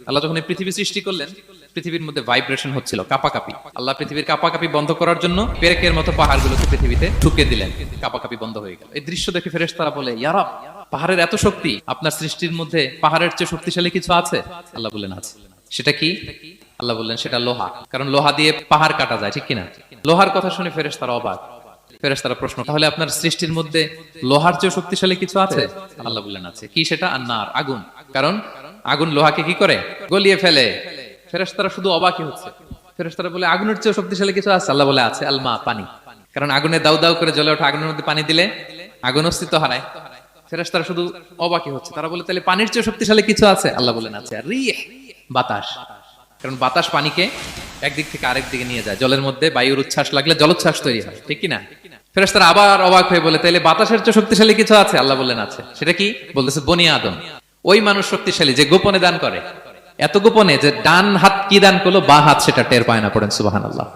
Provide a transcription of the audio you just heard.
আল্লাহ যখন এই পৃথিবী সৃষ্টি করলেন, পৃথিবীর মধ্যে ভাইব্রেশন হচ্ছিল, কাঁপাকাঁপি। আল্লাহ পৃথিবীর কাঁপাকাঁপি বন্ধ করার জন্য পেরেকের মতো পাহাড়গুলোকে পৃথিবীতে ঠুকে দিলেন, কাঁপাকাঁপি বন্ধ হয়ে গেল। এই দৃশ্য দেখে ফেরেশতারা বলে, ইয়া রব, পাহাড়ের এত শক্তি, আপনার সৃষ্টির মধ্যে পাহাড়ের চেয়ে শক্তিশালী কিছু আছে? আল্লাহ বললেন আছে। সেটা কি? আল্লাহ বললেন সেটা লোহা, কারণ লোহা দিয়ে পাহাড় কাটা যায়, ঠিক কিনা? লোহার কথা শুনে ফেরেশতারা অবাক। ফেরেশতারা প্রশ্ন, তাহলে আপনার সৃষ্টির মধ্যে লোহার চেয়ে শক্তিশালী কিছু আছে? আল্লাহ বললেন আছে। কি সেটা? আন্নার, আগুন। কারণ আগুন লোহাকে কি করে? গলিয়ে ফেলে। ফেরেশতারা শুধু অবাকই হচ্ছে। ফেরেশতারা বলে, আগুনের চেয়ে শক্তিশালী কিছু আছে? আল্লাহ বলে আছে, আলমা, পানি। কারণ আগুনে দাউ দাউ করে জ্বলে ওঠা আগুনের মধ্যে পানি দিলে আগুন অস্তিত্ব হারায়। ফেরেশতারা শুধু অবাকই হচ্ছে। তারা বলে, তাহলে পানির চেয়ে শক্তিশালী কিছু আছে? আল্লাহ বলেন আছে, আর রিহ, বাতাস। কারণ বাতাস পানিকে একদিক থেকে আরেক দিকে নিয়ে যায়। জলের মধ্যে বায়ুর উচ্ছ্বাস লাগলে জলোচ্ছ্বাস তৈরি হয়, ঠিক কিনা? ফেরেশতারা আবার অবাক হয়ে বলে, তাইলে বাতাসের চেয়ে শক্তিশালী কিছু আছে? আল্লাহ বললেন আছে। সেটা কি? বলতেছে বনি আদম। ওই মানুষ শক্তিশালী যে গোপনে দান করে, এত গোপনে যে ডান হাত কি দান করলো, বাঁ হাত সেটা টের পায় না। পড়েন সুবহানাল্লাহ।